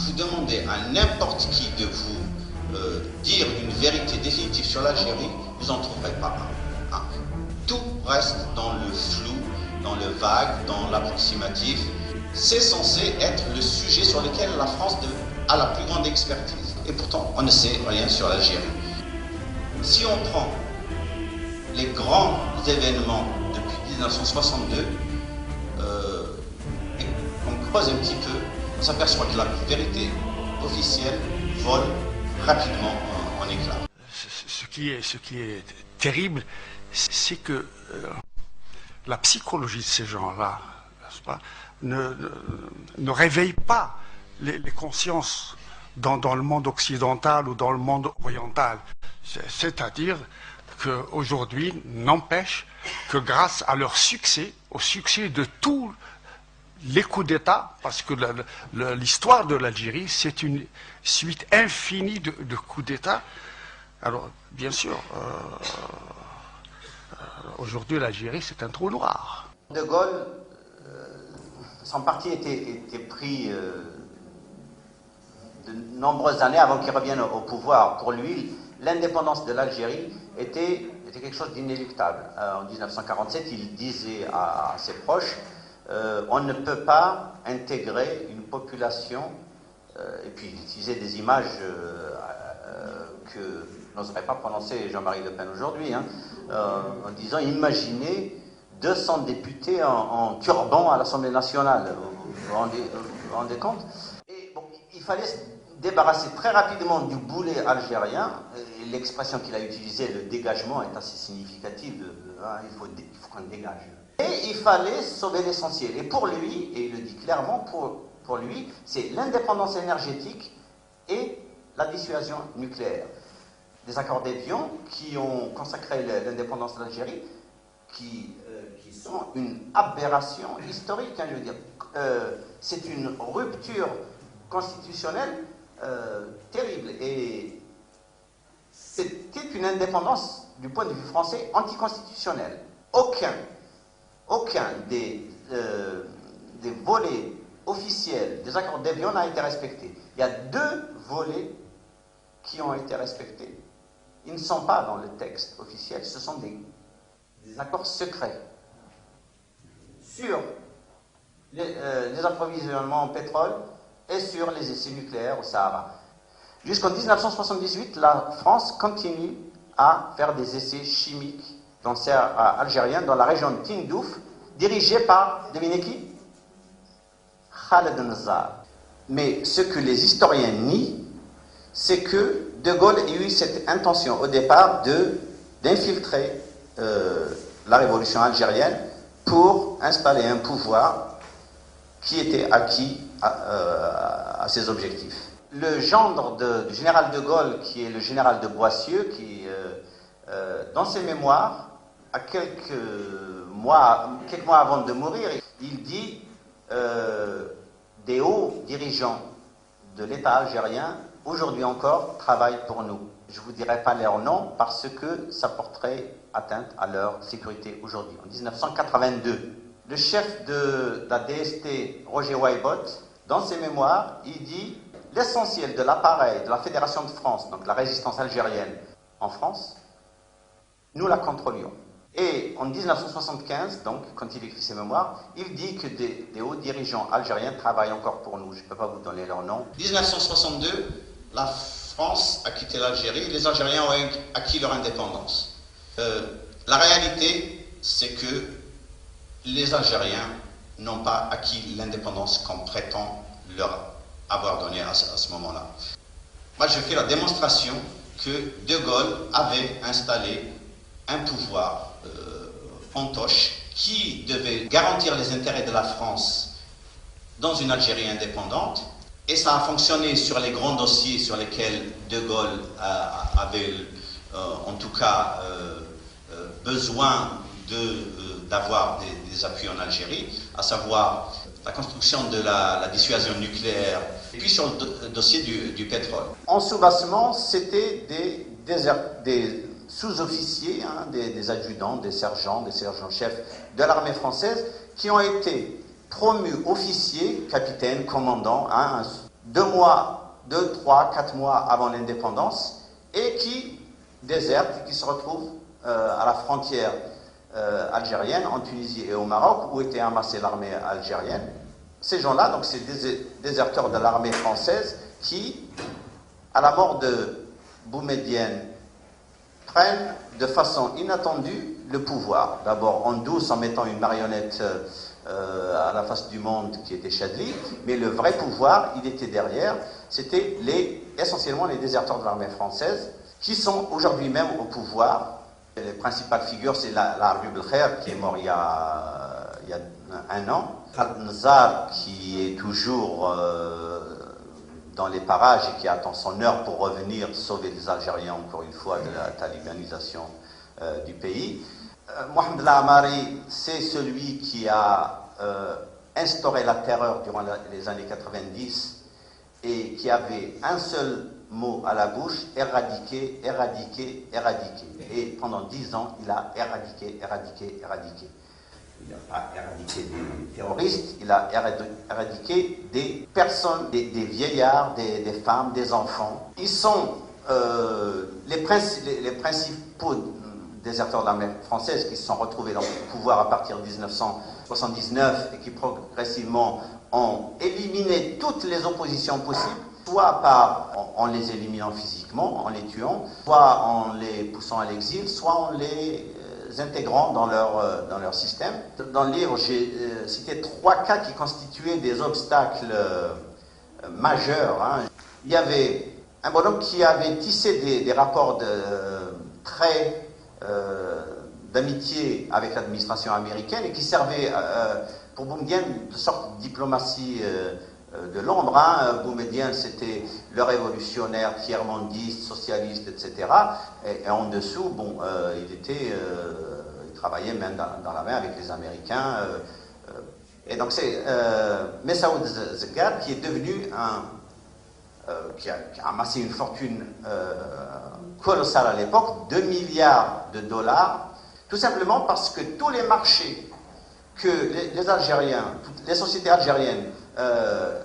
vous demandez à n'importe qui de vous dire une vérité définitive sur l'Algérie, vous n'en trouverez pas un. Tout reste dans le flou, dans le vague, dans l'approximatif. C'est censé être le sujet sur lequel la France a la plus grande expertise. Et pourtant, on ne sait rien sur l'Algérie. Si on prend les grands événements depuis 1962, et on creuse un petit peu, on s'aperçoit que la vérité officielle vole rapidement en éclats. Ce qui est terrible, c'est que la psychologie de ces gens-là, n'est-ce pas, ne réveille pas les consciences dans le monde occidental ou dans le monde oriental. C'est-à-dire qu'aujourd'hui, n'empêche que grâce à leur succès, au succès de tous les coups d'État, parce que l'histoire de l'Algérie, c'est une suite infinie de coups d'État. Alors, bien sûr, aujourd'hui, l'Algérie, c'est un trou noir. De Gaulle, son parti était pris de nombreuses années avant qu'il revienne au pouvoir. Pour lui, l'indépendance de l'Algérie était quelque chose d'inéluctable. En 1947, il disait à ses proches, on ne peut pas intégrer une population, et puis il utilisait des images que n'oserait pas prononcer Jean-Marie Le Pen aujourd'hui, en disant, imaginez 200 députés en turban à l'Assemblée nationale, vous vous rendez compte? Et bon, il fallait se débarrasser très rapidement du boulet algérien, et l'expression qu'il a utilisée, le dégagement, est assez significative, il faut qu'on dégage. Et il fallait sauver l'essentiel. Et pour lui, et il le dit clairement, pour lui, c'est l'indépendance énergétique et la dissuasion nucléaire. Des accords d'Évian qui ont consacré l'indépendance de l'Algérie, qui sont une aberration historique, je veux dire. C'est une rupture constitutionnelle terrible. Et c'était une indépendance, du point de vue français, anticonstitutionnelle. Aucun des volets officiels des accords d'Évian n'a été respecté. Il y a 2 volets qui ont été respectés. Ils ne sont pas dans le texte officiel, ce sont des accords secrets sur les approvisionnements en pétrole et sur les essais nucléaires au Sahara. Jusqu'en 1978, la France continue à faire des essais chimiques dans le Sahara algérien, dans la région de Tindouf, dirigée par, devinez qui? Khaled Nsar. Mais ce que les historiens nient, c'est que De Gaulle a eu cette intention au départ d'infiltrer la révolution algérienne pour installer un pouvoir qui était acquis à ses objectifs. Le gendre du général de Gaulle, qui est le général de Boissieu, qui, dans ses mémoires, à quelques mois avant de mourir, il dit des hauts dirigeants de l'État algérien, aujourd'hui encore, travaillent pour nous. Je ne vous dirai pas leur nom parce que ça porterait atteinte à leur sécurité aujourd'hui. En 1982, le chef de la DST, Roger Weibot, dans ses mémoires, il dit « L'essentiel de l'appareil de la Fédération de France, donc la résistance algérienne en France, nous la contrôlions. » Et en 1975, donc, quand il écrit ses mémoires, il dit que des hauts dirigeants algériens travaillent encore pour nous. Je ne peux pas vous donner leur nom. 1962, la France a quitté l'Algérie, les Algériens ont acquis leur indépendance. La réalité, c'est que les Algériens n'ont pas acquis l'indépendance qu'on prétend leur avoir donnée à ce moment-là. Moi, je fais la démonstration que De Gaulle avait installé un pouvoir fantoche qui devait garantir les intérêts de la France dans une Algérie indépendante, et ça a fonctionné sur les grands dossiers sur lesquels De Gaulle avait en tout cas besoin d'avoir des appuis en Algérie, à savoir la construction de la dissuasion nucléaire, et puis sur le dossier du pétrole. En soubassement, c'était des sous-officiers, des adjudants, des sergents-chefs de l'armée française qui ont été promus officiers, capitaines, commandants, 2, 3, 4 mois avant l'indépendance, et qui désertent, et qui se retrouvent à la frontière algérienne, en Tunisie et au Maroc, où était amassée l'armée algérienne. Ces gens-là, donc c'est des déserteurs de l'armée française qui, à la mort de Boumedienne, prennent de façon inattendue le pouvoir. D'abord en douce, en mettant une marionnette à la face du monde qui était Chadli, mais le vrai pouvoir, il était derrière. C'était essentiellement les déserteurs de l'armée française qui sont aujourd'hui même au pouvoir. Les principales figures, c'est l'Arbi Belkhair, qui est mort il y a 1 an. Khaled Nzar, qui est toujours dans les parages et qui attend son heure pour revenir sauver les Algériens, encore une fois, de la talibanisation du pays. Mohamed Lamari, c'est celui qui a instauré la terreur durant les années 90 et qui avait un seul mot à la bouche: éradiquer, éradiquer, éradiquer. Et pendant 10 ans, il a éradiqué, éradiqué, éradiqué. Il n'a pas éradiqué des terroristes, il a éradiqué des personnes, des vieillards, des femmes, des enfants. Ils sont les principaux déserteurs de l'armée française qui se sont retrouvés dans le pouvoir à partir de 1979 et qui progressivement ont éliminé toutes les oppositions possibles, soit en les éliminant physiquement, en les tuant, soit en les poussant à l'exil, soit en les intégrant dans leur système. Dans le livre, j'ai cité 3 cas qui constituaient des obstacles majeurs. Il y avait un bonhomme qui avait tissé des rapports d'amitié avec l'administration américaine et qui servait pour Boumedienne de sorte de diplomatie de l'ombre. Boumedienne, c'était le révolutionnaire tiers-mondiste, socialiste, etc. Et en dessous, bon, il travaillait main dans la main avec les Américains. Et donc c'est Messaoud Zegad qui est devenu qui a amassé une fortune colossale à l'époque, 2 milliards de dollars, tout simplement parce que tous les marchés que les Algériens, toutes les sociétés algériennes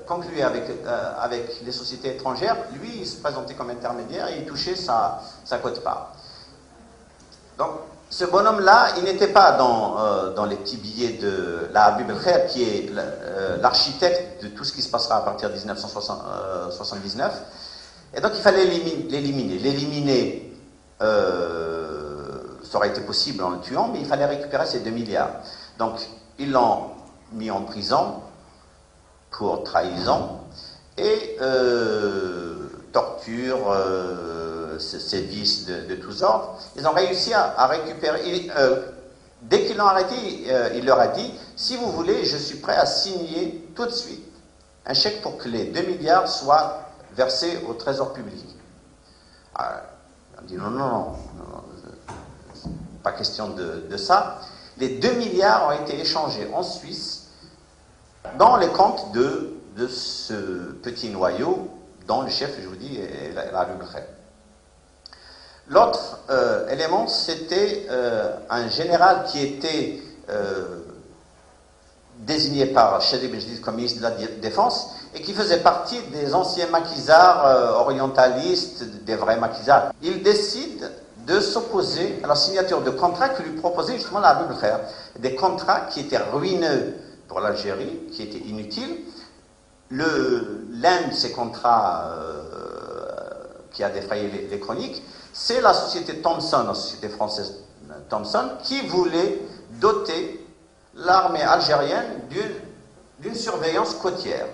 concluaient avec les sociétés étrangères, lui, il se présentait comme intermédiaire et il touchait sa quote-part. Donc, ce bonhomme-là, il n'était pas dans les petits billets de l'Arbi Belkhair, qui est l'architecte de tout ce qui se passera à partir de 1979. Et donc, il fallait l'éliminer. L'éliminer, ça aurait été possible en le tuant, mais il fallait récupérer ces 2 milliards. Donc, ils l'ont mis en prison pour trahison et torture, sévices de tous ordres. Ils ont réussi à récupérer. Dès qu'ils l'ont arrêté, il leur a dit: si vous voulez, je suis prêt à signer tout de suite un chèque pour que les 2 milliards soient versés au trésor public. Alors, on dit non, pas question de ça. Les 2 milliards ont été échangés en Suisse dans les comptes de ce petit noyau dont le chef, je vous dis, est l'Arbi Belkhair. L'autre élément, c'était un général qui était désigné par Chadli Bendjelloul comme ministre de la Défense et qui faisait partie des anciens maquisards orientalistes, des vrais maquisards. Il décide de s'opposer à la signature de contrats que lui proposait justement l'Arbi Belkhair. Des contrats qui étaient ruineux pour l'Algérie, qui étaient inutiles. L'un de ces contrats qui a défrayé les chroniques, c'est la société Thomson, la société française Thomson, qui voulait doter l'armée algérienne d'une surveillance côtière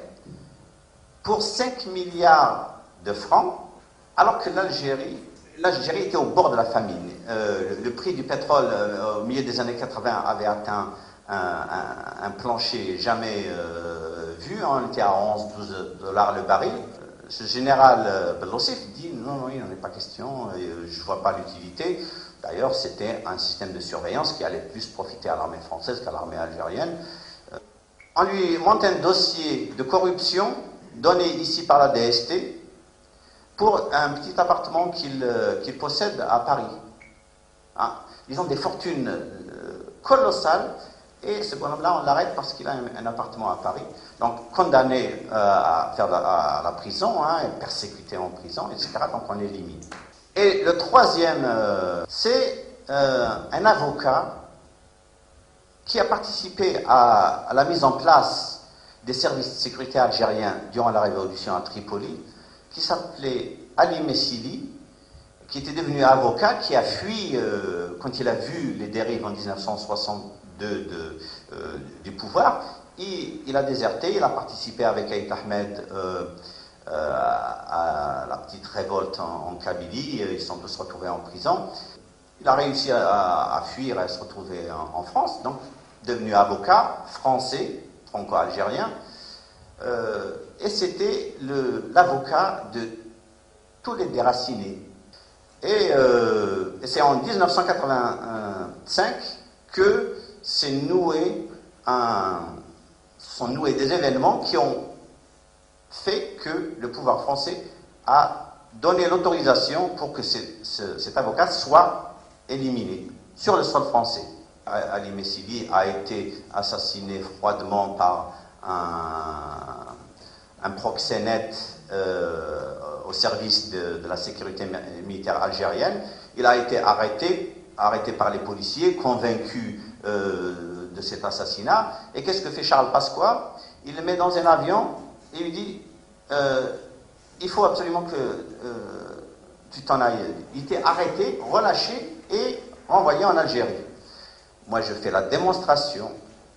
pour 5 milliards de francs, alors que l'Algérie était au bord de la famine. Le prix du pétrole au milieu des années 80 avait atteint un plancher jamais vu. On était à 11-12 dollars le baril. Ce général Bellossif dit non, il n'en est pas question, je ne vois pas l'utilité. D'ailleurs, c'était un système de surveillance qui allait plus profiter à l'armée française qu'à l'armée algérienne. On lui monte un dossier de corruption donné ici par la DST pour un petit appartement qu'il possède à Paris. Ils ont des fortunes colossales Et ce bonhomme-là, on l'arrête parce qu'il a un appartement à Paris. Donc, condamné à faire à la prison, hein, et persécuté en prison, etc. Donc, on l'élimine. Et le troisième, c'est un avocat qui a participé à la mise en place des services de sécurité algériens durant la révolution à Tripoli, qui s'appelait Ali Messili, qui était devenu avocat, qui a fui quand il a vu les dérives en 1962 du pouvoir. Il a déserté, il a participé avec Aït Ahmed à la petite révolte en Kabylie. Ils sont tous retrouvés en prison. Il a réussi à fuir et à se retrouver en France, donc devenu avocat français, franco-algérien. Et c'était l'avocat de tous les déracinés. Et c'est en 1985 que sont noués des événements qui ont fait que le pouvoir français a donné l'autorisation pour que cet avocat soit éliminé sur le sol français. Ali Messili a été assassiné froidement par un proxénète au service de la sécurité militaire algérienne. Il a été arrêté par les policiers, convaincu de cet assassinat. Et qu'est-ce que fait Charles Pasqua? Il le met dans un avion et lui dit il faut absolument que tu t'en ailles. Il était arrêté, relâché et renvoyé en Algérie. Moi, je fais la démonstration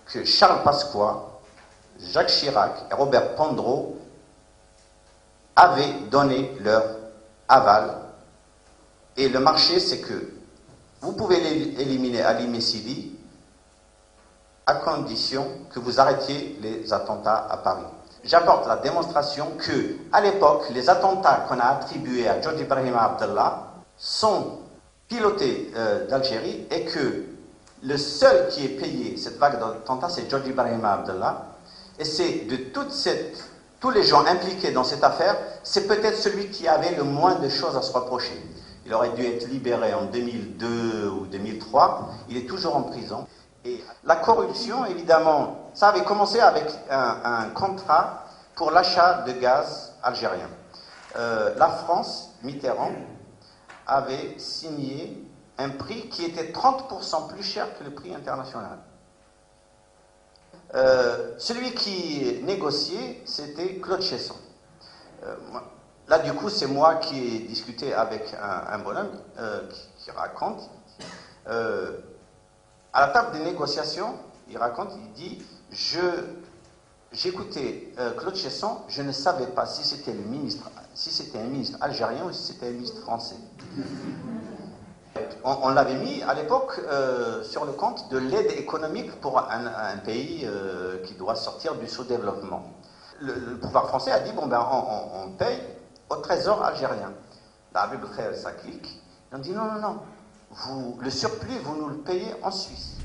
que Charles Pasqua, Jacques Chirac et Robert Pandreau avaient donné leur aval. Et le marché, c'est que vous pouvez éliminer Ali Messili à condition que vous arrêtiez les attentats à Paris. J'apporte la démonstration que, à l'époque, les attentats qu'on a attribués à Georges Ibrahim Abdallah sont pilotés d'Algérie et que le seul qui ait payé cette vague d'attentats, c'est Georges Ibrahim Abdallah. Et c'est de tous les gens impliqués dans cette affaire, c'est peut-être celui qui avait le moins de choses à se reprocher. Il aurait dû être libéré en 2002 ou 2003. Il est toujours en prison. Et la corruption, évidemment, ça avait commencé avec un contrat pour l'achat de gaz algérien. La France, Mitterrand, avait signé un prix qui était 30% plus cher que le prix international. Celui qui négociait, c'était Claude Chesson. Là, du coup, c'est moi qui ai discuté avec un bonhomme qui raconte. À la table des négociations, il raconte, il dit j'écoutais Claude Chesson, je ne savais pas si c'était un ministre algérien ou si c'était un ministre français. On l'avait mis à l'époque sur le compte de l'aide économique pour un pays qui doit sortir du sous-développement. Le pouvoir français a dit bon ben on paye au trésor algérien. La Habib Khair, ça clique. Ils ont dit non, le surplus vous nous le payez en Suisse.